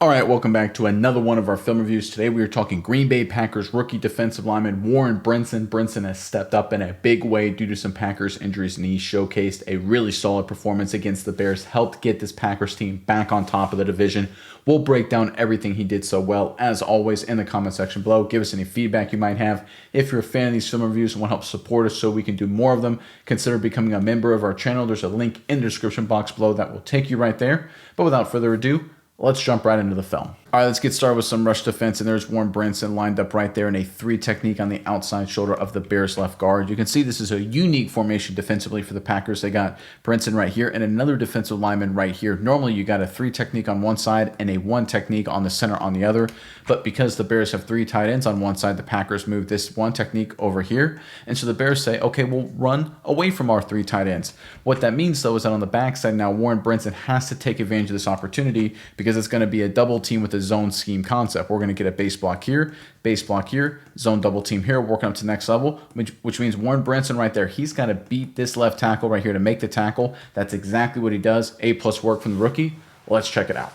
All right, welcome back to another one of our film reviews. Today we are talking Green Bay Packers rookie defensive lineman Warren Brinson. Brinson has stepped up in a big way due to some Packers injuries, and he showcased a really solid performance against the Bears, helped get this Packers team back on top of the division. We'll break down everything he did so well, as always, in the comment section below. Give us any feedback you might have. If you're a fan of these film reviews and want to help support us so we can do more of them, consider becoming a member of our channel. There's a link in the description box below that will take you right there. But without further ado, let's jump right into the film. All right, let's get started with some rush defense, and there's Warren Brinson lined up right there in a 3 technique on the outside shoulder of the Bears left guard. You can see this is a unique formation defensively for the Packers. They got Brinson right here and another defensive lineman right here. Normally, you got a 3 technique on one side and a 1 technique on the center on the other, but because the Bears have 3 tight ends on one side, the Packers move this 1 technique over here, and so the Bears say, okay, we'll run away from our 3 tight ends. What that means, though, is that on the backside now, Warren Brinson has to take advantage of this opportunity because it's going to be a double team with a zone scheme concept. We're going to get a base block here, zone double team here, working up to the next level, which means Warren Brinson right there, he's got to beat this left tackle right here to make the tackle. That's exactly what he does. A+ work from the rookie. Let's check it out.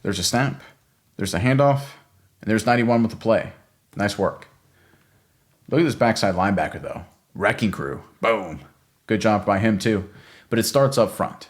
There's a snap, there's a handoff, and there's 91 with the play. Nice work. Look at this backside linebacker, though. Wrecking crew. Boom. Good job by him, too. But it starts up front.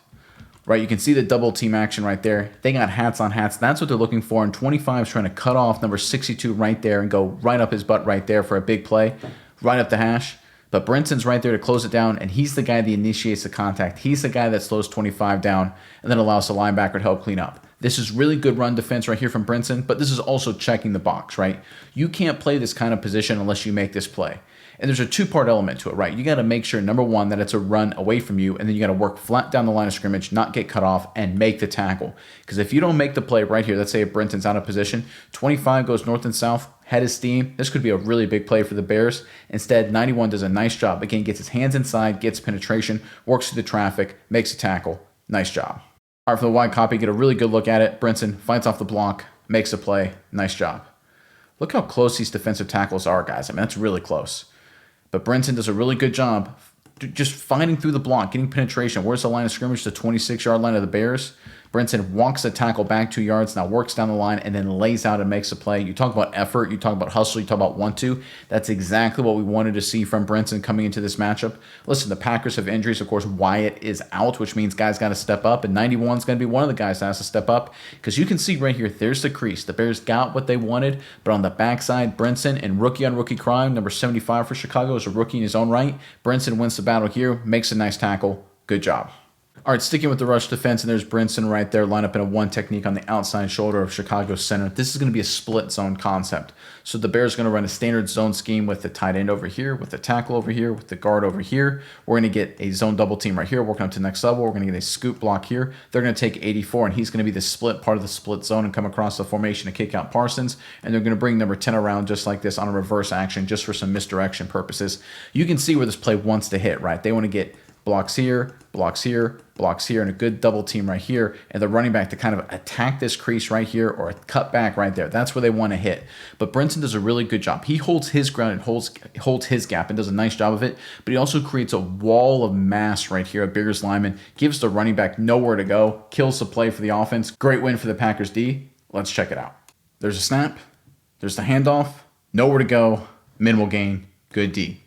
Right, you can see the double team action right there. They got hats on hats. That's what they're looking for. And 25 is trying to cut off number 62 right there and go right up his butt right there for a big play, right up the hash. But Brinson's right there to close it down, and he's the guy that initiates the contact. He's the guy that slows 25 down and then allows the linebacker to help clean up. This is really good run defense right here from Brinson, but this is also checking the box, right? You can't play this kind of position unless you make this play. And there's a 2-part element to it, right? You got to make sure, number 1, that it's a run away from you, and then you got to work flat down the line of scrimmage, not get cut off, and make the tackle. Because if you don't make the play right here, let's say if Brinson's out of position, 25 goes north and south, head of steam. This could be a really big play for the Bears. Instead, 91 does a nice job. Again, gets his hands inside, gets penetration, works through the traffic, makes a tackle. Nice job. All right, for the wide copy, get a really good look at it. Brinson fights off the block, makes a play. Nice job. Look how close these defensive tackles are, guys. I mean, that's really close. But Brinson does a really good job just fighting through the block, getting penetration. Where's the line of scrimmage? The 26-yard line of the Bears. Brinson walks the tackle back 2 yards, now works down the line, and then lays out and makes a play. You talk about effort, you talk about hustle, you talk about 1-2. That's exactly what we wanted to see from Brinson coming into this matchup. Listen, the Packers have injuries. Of course, Wyatt is out, which means guys got to step up, and 91 is going to be one of the guys that has to step up because you can see right here, there's the crease. The Bears got what they wanted, but on the backside, Brinson and rookie-on-rookie crime, number 75 for Chicago, is a rookie in his own right. Brinson wins the battle here, makes a nice tackle. Good job. All right, sticking with the rush defense, and there's Brinson right there, lined up in a 1 technique on the outside shoulder of Chicago's center. This is going to be a split zone concept. So the Bears are going to run a standard zone scheme with the tight end over here, with the tackle over here, with the guard over here. We're going to get a zone double team right here, working up to the next level. We're going to get a scoop block here. They're going to take 84, and he's going to be the split part of the split zone and come across the formation to kick out Parsons. And they're going to bring number 10 around just like this on a reverse action, just for some misdirection purposes. You can see where this play wants to hit, right? They want to get blocks here, blocks here, blocks here, and a good double team right here, and the running back to kind of attack this crease right here or a cut back right there. That's where they want to hit. But Brinson does a really good job. He holds his ground and holds his gap and does a nice job of it, but he also creates a wall of mass right here. A Bears lineman gives the running back nowhere to go, kills the play for the offense. Great win for the Packers D. Let's check it out. There's a snap, there's the handoff, nowhere to go, minimal gain, good D.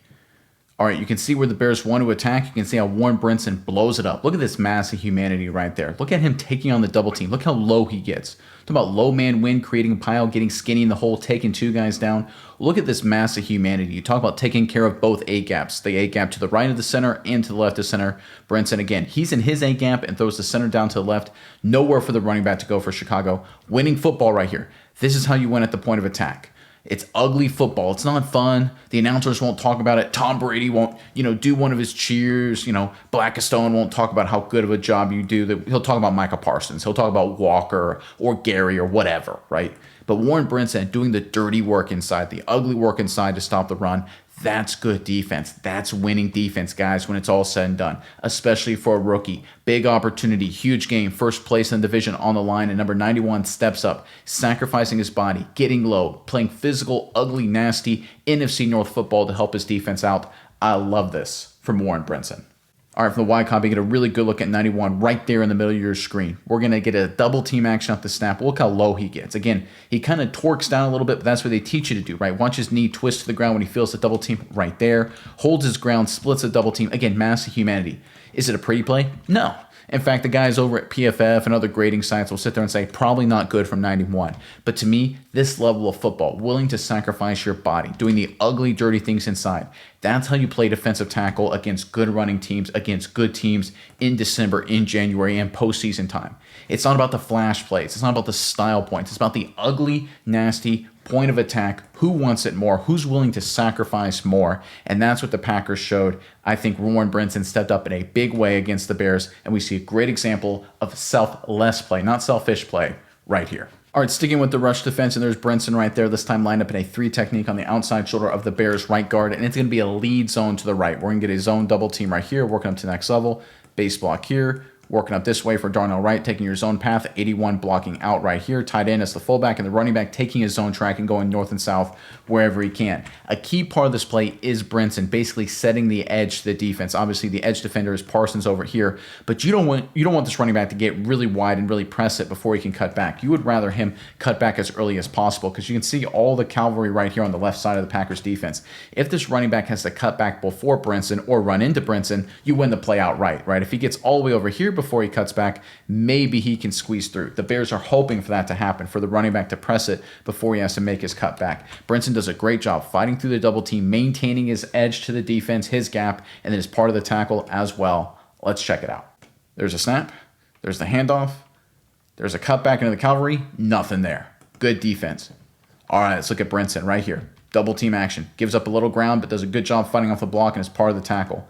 All right, you can see where the Bears want to attack. You can see how Warren Brinson blows it up. Look at this mass of humanity right there. Look at him taking on the double team. Look how low he gets. Talk about low man win, creating a pile, getting skinny in the hole, taking 2 guys down. Look at this mass of humanity. You talk about taking care of both A-gaps. The A-gap to the right of the center and to the left of center. Brinson, again, he's in his A-gap and throws the center down to the left. Nowhere for the running back to go for Chicago. Winning football right here. This is how you win at the point of attack. It's ugly football. It's not fun. The announcers won't talk about it. Tom Brady won't, do one of his cheers. Blackistone won't talk about how good of a job you do. He'll talk about Micah Parsons. He'll talk about Walker or Gary or whatever, right? But Warren Brinson doing the dirty work inside, the ugly work inside to stop the run. That's good defense. That's winning defense, guys, when it's all said and done, especially for a rookie. Big opportunity, huge game, first place in the division on the line, and number 91 steps up, sacrificing his body, getting low, playing physical, ugly, nasty NFC North football to help his defense out. I love this from Warren Brinson. All right, from the wide copy, get a really good look at 91 right there in the middle of your screen. We're going to get a double team action off the snap. Look how low he gets. Again, he kind of torques down a little bit, but that's what they teach you to do, right? Watch his knee twist to the ground when he feels the double team right there. Holds his ground, splits a double team. Again, massive humanity. Is it a pretty play? No. In fact, the guys over at PFF and other grading sites will sit there and say, probably not good from 91. But to me, this level of football, willing to sacrifice your body, doing the ugly, dirty things inside, that's how you play defensive tackle against good running teams, against good teams in December, in January, and postseason time. It's not about the flash plays. It's not about the style points. It's about the ugly, nasty point of attack. Who wants it more? Who's willing to sacrifice more? And that's what the Packers showed. I think Warren Brinson stepped up in a big way against the Bears, and we see a great example of selfless play, not selfish play, right here. All right, sticking with the rush defense, and there's Brinson right there, this time lined up in a 3 technique on the outside shoulder of the Bears right guard, and it's going to be a lead zone to the right. We're going to get a zone double team right here, working up to the next level, base block here, working up this way for Darnell Wright, taking your zone path, 81 blocking out right here, tight end as the fullback, and the running back taking his zone track and going north and south wherever he can. A key part of this play is Brinson basically setting the edge to the defense. Obviously, the edge defender is Parsons over here, but you don't want this running back to get really wide and really press it before he can cut back. You would rather him cut back as early as possible because you can see all the cavalry right here on the left side of the Packers defense. If this running back has to cut back before Brinson or run into Brinson, you win the play outright, right? If he gets all the way over here before he cuts back, maybe he can squeeze through. The Bears are hoping for that to happen, for the running back to press it before he has to make his cut back. Brinson does a great job fighting through the double team, maintaining his edge to the defense, his gap, and then as part of the tackle as well. Let's check it out. There's a snap. There's the handoff. There's a cutback into the cavalry. Nothing there. Good defense. All right, let's look at Brinson right here. Double team action. Gives up a little ground, but does a good job fighting off the block and is part of the tackle.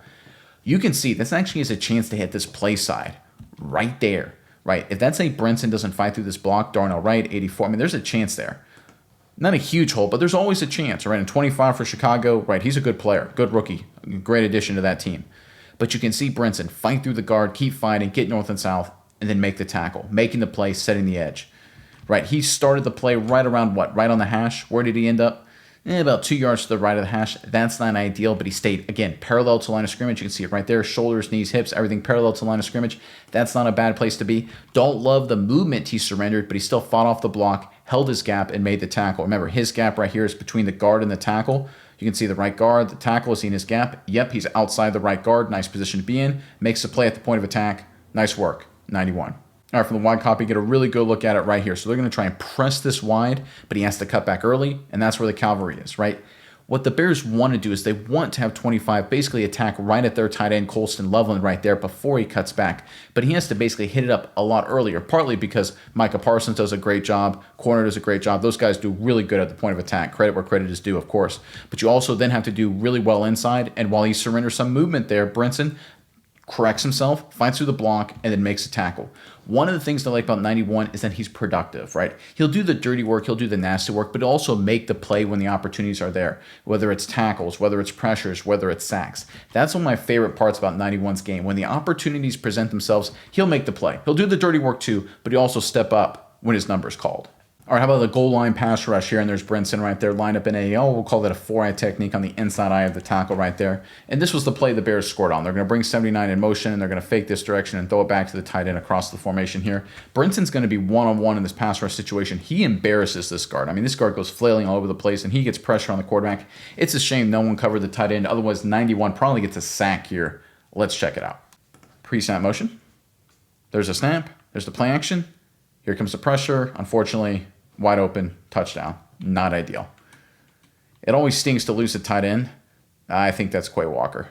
You can see this actually is a chance to hit this play side right there, right? If that's a Brinson doesn't fight through this block, Darnell Wright, 84, I mean, there's a chance there. Not a huge hole, but there's always a chance, right? And 25 for Chicago, right? He's a good player, good rookie, great addition to that team. But you can see Brinson fight through the guard, keep fighting, get north and south, and then make the tackle, making the play, setting the edge, right? He started the play right around what? Right on the hash. Where did he end up? About 2 yards to the right of the hash. That's not ideal, but he stayed, again, parallel to line of scrimmage. You can see it right there. Shoulders, knees, hips, everything parallel to line of scrimmage. That's not a bad place to be. Don't love the movement he surrendered, but he still fought off the block, held his gap, and made the tackle. Remember, his gap right here is between the guard and the tackle. You can see the right guard, the tackle is in his gap. Yep, he's outside the right guard. Nice position to be in. Makes the play at the point of attack. Nice work. 91. All right, from the wide copy, get a really good look at it right here. So they're going to try and press this wide, but he has to cut back early, and that's where the cavalry is, right? What the Bears want to do is they want to have 25 basically attack right at their tight end, Colston Loveland, right there before he cuts back. But he has to basically hit it up a lot earlier, partly because Micah Parsons does a great job, corner does a great job. Those guys do really good at the point of attack. Credit where credit is due, of course. But you also then have to do really well inside, and while he surrenders some movement there, Brinson corrects himself, fights through the block, and then makes a tackle. One of the things I like about 91 is that he's productive, right? He'll do the dirty work, he'll do the nasty work, but also make the play when the opportunities are there, whether it's tackles, whether it's pressures, whether it's sacks. That's one of my favorite parts about 91's game. When the opportunities present themselves, he'll make the play. He'll do the dirty work too, but he'll also step up when his number's called. All right, how about the goal line pass rush here? And there's Brinson right there lined up in we'll call that a 4-eye technique on the inside eye of the tackle right there. And this was the play the Bears scored on. They're going to bring 79 in motion, and they're going to fake this direction and throw it back to the tight end across the formation here. Brinson's going to be one-on-one in this pass rush situation. He embarrasses this guard. I mean, this guard goes flailing all over the place, and he gets pressure on the quarterback. It's a shame no one covered the tight end. Otherwise, 91 probably gets a sack here. Let's check it out. Pre-snap motion. There's a snap. There's the play action. Here comes the pressure. Unfortunately, wide open, touchdown. Not ideal. It always stings to lose a tight end. I think that's Quay Walker.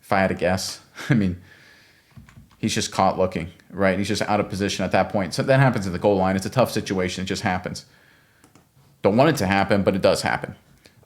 If I had to guess. I mean, he's just caught looking, right? He's just out of position at that point. So that happens at the goal line. It's a tough situation. It just happens. Don't want it to happen, but it does happen.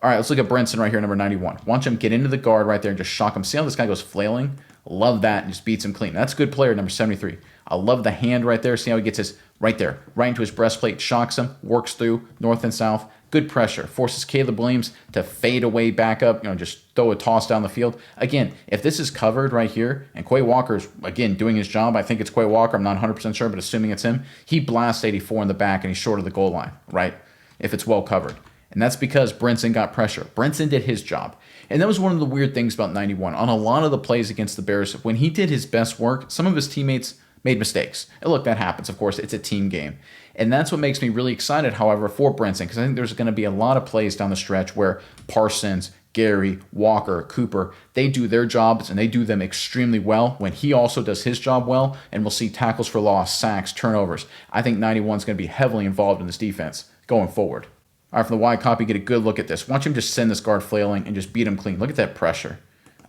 All right, let's look at Brinson right here, number 91. Watch him get into the guard right there and just shock him. See how this guy goes flailing? Love that, and just beats him clean. That's a good player, number 73. I love the hand right there. See how he gets his, right there, right into his breastplate, shocks him, works through, north and south. Good pressure. Forces Caleb Williams to fade away back up, just throw a toss down the field. Again, if this is covered right here, and Quay Walker's, again, doing his job, I think it's Quay Walker, I'm not 100% sure, but assuming it's him, he blasts 84 in the back, and he's short of the goal line, right? If it's well covered. And that's because Brinson got pressure. Brinson did his job. And that was one of the weird things about 91. On a lot of the plays against the Bears, when he did his best work, some of his teammates made mistakes. And look, that happens. Of course, it's a team game. And that's what makes me really excited, however, for Brinson, because I think there's going to be a lot of plays down the stretch where Parsons, Gary, Walker, Cooper, they do their jobs and they do them extremely well when he also does his job well, and we'll see tackles for loss, sacks, turnovers. I think 91 is going to be heavily involved in this defense going forward. All right, from the wide copy, get a good look at this. Watch him just send this guard flailing and just beat him clean. Look at that pressure.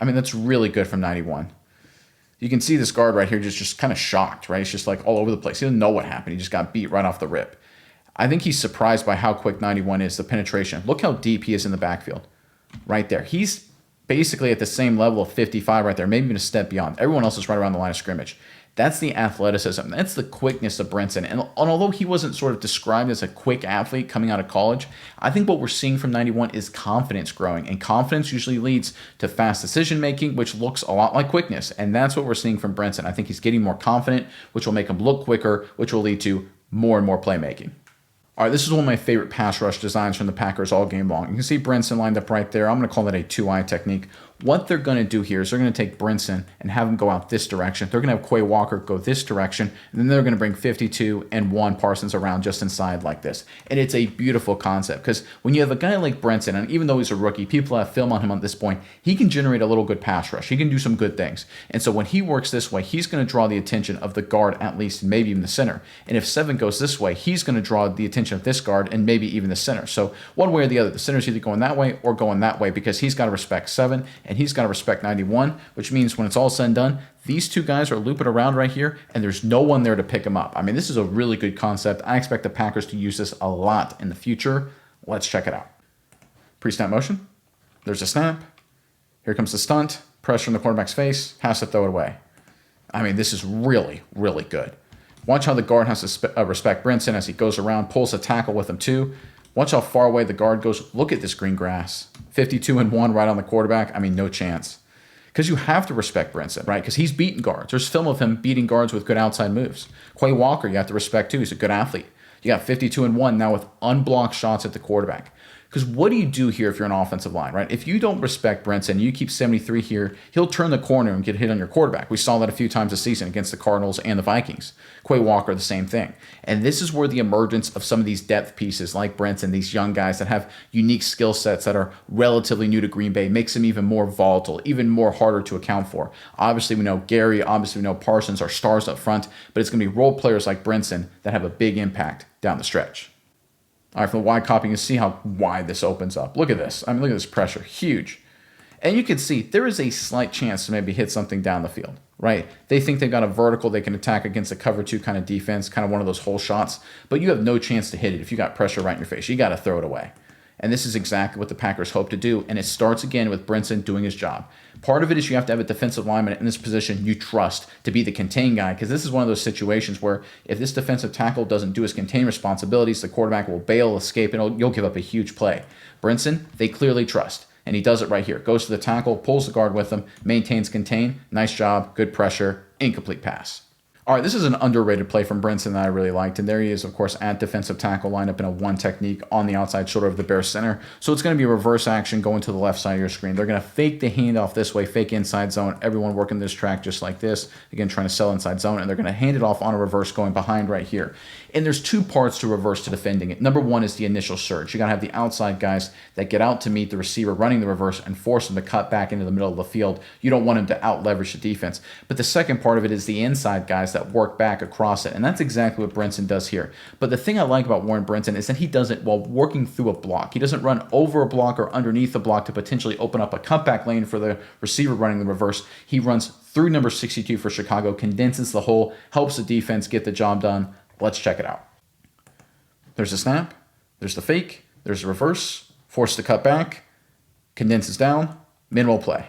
I mean, that's really good from 91. You can see this guard right here just kind of shocked, right? It's just like all over the place. He doesn't know what happened. He just got beat right off the rip. I think he's surprised by how quick 91 is, the penetration. Look how deep he is in the backfield right there. He's basically at the same level of 55 right there, maybe even a step beyond. Everyone else is right around the line of scrimmage. That's the athleticism. That's the quickness of Brinson. And although he wasn't sort of described as a quick athlete coming out of college, I think what we're seeing from 91 is confidence growing. And confidence usually leads to fast decision making, which looks a lot like quickness. And that's what we're seeing from Brinson. I think he's getting more confident, which will make him look quicker, which will lead to more and more playmaking. All right, this is one of my favorite pass rush designs from the Packers all game long. You can see Brinson lined up right there. I'm going to call that a 2-eye technique. What they're going to do here is they're going to take Brinson and have him go out this direction. They're going to have Quay Walker go this direction, and then they're going to bring 52 and 1 Parsons around just inside like this. And it's a beautiful concept because when you have a guy like Brinson, and even though he's a rookie, people have film on him at this point, he can generate a little good pass rush. He can do some good things. And so when he works this way, he's going to draw the attention of the guard at least, and maybe even the center. And if 7 goes this way, he's going to draw the attention of this guard and maybe even the center. So one way or the other, the center's either going that way or going that way because he's got to respect 7 and he's got to respect 91, which means when it's all said and done, these two guys are looping around right here and there's no one there to pick them up. I mean, this is a really good concept. I expect the Packers to use this a lot in the future. Let's check it out. Pre-snap motion. There's a snap. Here comes the stunt. Pressure in the quarterback's face. Has to throw it away. I mean, this is really, really good. Watch how the guard has to respect Brinson as he goes around, pulls a tackle with him too. Watch how far away the guard goes. Look at this green grass. 52 and 1 right on the quarterback. I mean, no chance. Because you have to respect Brinson, right? Because he's beaten guards. There's film of him beating guards with good outside moves. Quay Walker, you have to respect too. He's a good athlete. You got 52 and 1 now with unblocked shots at the quarterback. Because what do you do here if you're an offensive line, right? If you don't respect Brinson, you keep 73 here, he'll turn the corner and get hit on your quarterback. We saw that a few times this season against the Cardinals and the Vikings. Quay Walker, the same thing. And this is where the emergence of some of these depth pieces like Brinson, these young guys that have unique skill sets that are relatively new to Green Bay, makes them even more volatile, even more harder to account for. Obviously, we know Gary, obviously we know Parsons are stars up front, but it's going to be role players like Brinson that have a big impact down the stretch. All right, from the wide copy, you can see how wide this opens up. Look at this. I mean, look at this pressure. Huge. And you can see there is a slight chance to maybe hit something down the field, right? They think they've got a vertical they can attack against a cover 2 kind of defense, kind of one of those hole shots, but you have no chance to hit it if you got pressure right in your face. You got to throw it away. And this is exactly what the Packers hope to do. And it starts again with Brinson doing his job. Part of it is you have to have a defensive lineman in this position you trust to be the contain guy, because this is one of those situations where if this defensive tackle doesn't do his contain responsibilities, the quarterback will bail, escape, and you'll give up a huge play. Brinson, they clearly trust. And he does it right here. Goes to the tackle, pulls the guard with him, maintains contain. Nice job, good pressure, incomplete pass. All right, this is an underrated play from Brinson that I really liked. And there he is, of course, at defensive tackle, lined up in a 1 technique on the outside shoulder of the Bears center. So it's going to be a reverse action going to the left side of your screen. They're going to fake the handoff this way, fake inside zone. Everyone working this track just like this. Again, trying to sell inside zone. And they're going to hand it off on a reverse going behind right here. And there's 2 parts to reverse to defending it. Number 1 is the initial surge. You got to have the outside guys that get out to meet the receiver running the reverse and force him to cut back into the middle of the field. You don't want him to out leverage the defense. But the second part of it is the inside guys that work back across it. And that's exactly what Brinson does here. But the thing I like about Warren Brinson is that he does it while working through a block. He doesn't run over a block or underneath a block to potentially open up a cutback lane for the receiver running the reverse. He runs through number 62 for Chicago, condenses the hole, helps the defense get the job done. Let's check it out. There's the snap, there's the fake, there's the reverse, force to cut back, condenses down, minimal play.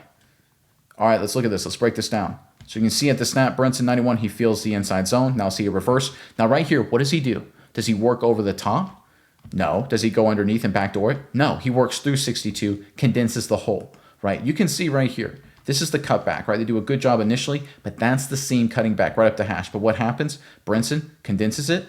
All right, let's look at this. Let's break this down. So you can see at the snap, Brinson 91, he feels the inside zone. Now see a reverse. Now right here, what does he do? Does he work over the top? No. Does he go underneath and backdoor it? No. He works through 62, condenses the hole, right? You can see right here. This is the cutback, right? They do a good job initially, but that's the seam cutting back right up the hash. But what happens? Brinson condenses it.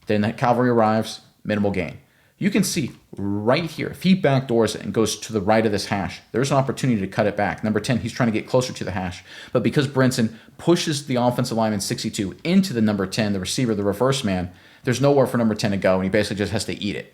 Then that cavalry arrives, minimal gain. You can see right here, if he backdoors it and goes to the right of this hash, there's an opportunity to cut it back. Number 10, he's trying to get closer to the hash. But because Brinson pushes the offensive lineman 62 into the number 10, the receiver, the reverse man, there's nowhere for number 10 to go, and he basically just has to eat it.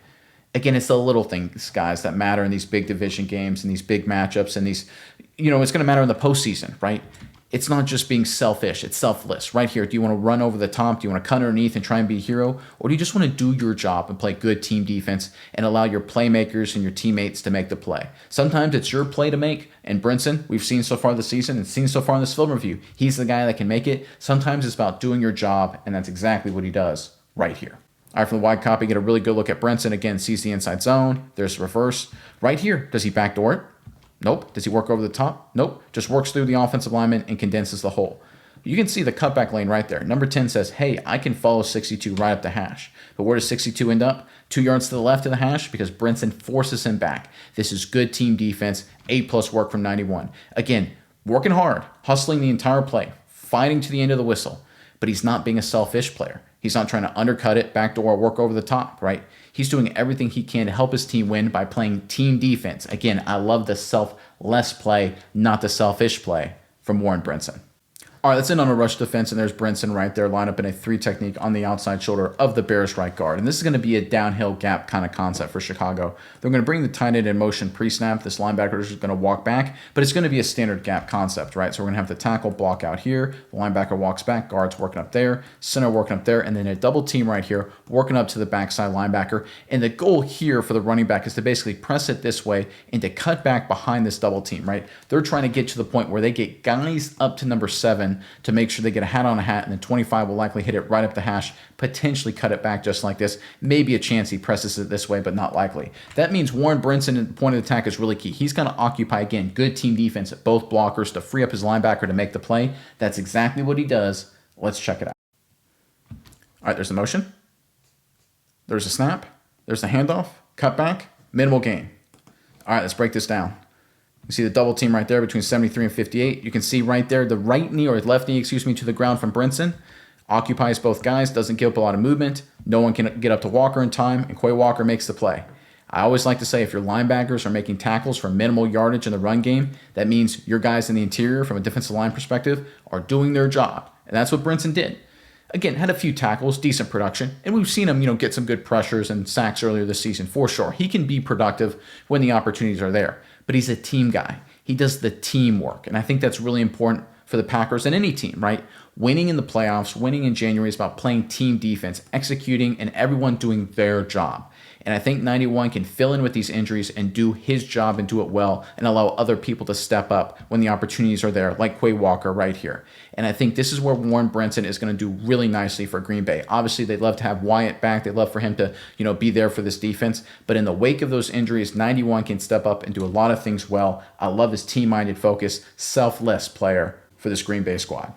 Again, it's the little things, guys, that matter in these big division games and these big matchups and these, it's going to matter in the postseason, right? It's not just being selfish, it's selfless. Right here, do you want to run over the top? Do you want to cut underneath and try and be a hero? Or do you just want to do your job and play good team defense and allow your playmakers and your teammates to make the play? Sometimes it's your play to make, and Brinson, we've seen so far this season and seen so far in this film review, he's the guy that can make it. Sometimes it's about doing your job, and that's exactly what he does right here. All right, from the wide copy, get a really good look at Brinson. Again, sees the inside zone. There's the reverse. Right here, does he backdoor it? Nope. Does he work over the top? Nope. Just works through the offensive lineman and condenses the hole. You can see the cutback lane right there. Number 10 says, hey, I can follow 62 right up the hash. But where does 62 end up? 2 yards to the left of the hash because Brinson forces him back. This is good team defense, A+ work from 91. Again, working hard, hustling the entire play, fighting to the end of the whistle. But he's not being a selfish player. He's not trying to undercut it, backdoor, work over the top, right? He's doing everything he can to help his team win by playing team defense. Again, I love the selfless play, not the selfish play from Warren Brinson. All right, let's end on a rush defense, and there's Brinson right there, lined up in a 3 technique on the outside shoulder of the Bears right guard. And this is going to be a downhill gap kind of concept for Chicago. They're going to bring the tight end in motion pre-snap. This linebacker is going to walk back, but it's going to be a standard gap concept, right? So we're going to have the tackle block out here. The linebacker walks back, guard's working up there, center working up there, and then a double team right here, working up to the backside linebacker. And the goal here for the running back is to basically press it this way and to cut back behind this double team, right? They're trying to get to the point where they get guys up to number 7 to make sure they get a hat on a hat, and then 25 will likely hit it right up the hash, potentially cut it back just like this. Maybe a chance he presses it this way, but not likely. That means Warren Brinson at the point of attack is really key. He's going to occupy, again, good team defense at both blockers to free up his linebacker to make the play. That's exactly what he does. Let's check it out. All right, there's the motion. There's a snap. There's the handoff, cut back, minimal gain. All right, let's break this down. You see the double team right there between 73 and 58. You can see right there the right knee or left knee, to the ground from Brinson. Occupies both guys, doesn't give up a lot of movement. No one can get up to Walker in time, and Quay Walker makes the play. I always like to say if your linebackers are making tackles for minimal yardage in the run game, that means your guys in the interior from a defensive line perspective are doing their job. And that's what Brinson did. Again, had a few tackles, decent production, and we've seen him, get some good pressures and sacks earlier this season for sure. He can be productive when the opportunities are there, but he's a team guy. He does the teamwork, and I think that's really important for the Packers and any team, right? Winning in the playoffs, winning in January is about playing team defense, executing, and everyone doing their job. And I think 91 can fill in with these injuries and do his job and do it well and allow other people to step up when the opportunities are there, like Quay Walker right here. And I think this is where Warren Brinson is going to do really nicely for Green Bay. Obviously, they'd love to have Wyatt back. They'd love for him to, be there for this defense. But in the wake of those injuries, 91 can step up and do a lot of things well. I love his team-minded focus, selfless player for this Green Bay squad.